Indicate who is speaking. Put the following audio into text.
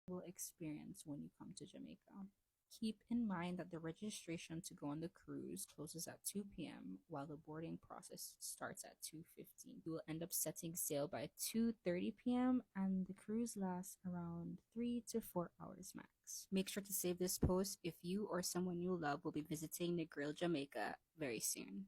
Speaker 1: will experience when you come to Jamaica. Keep in mind that the registration to go on the cruise closes at 2 p.m. while the boarding process starts at 2:15. You will end up setting sail by 2:30 p.m. and the cruise lasts around 3 to 4 hours max. Make sure to save this post if you or someone you love will be visiting Negril, Jamaica very soon.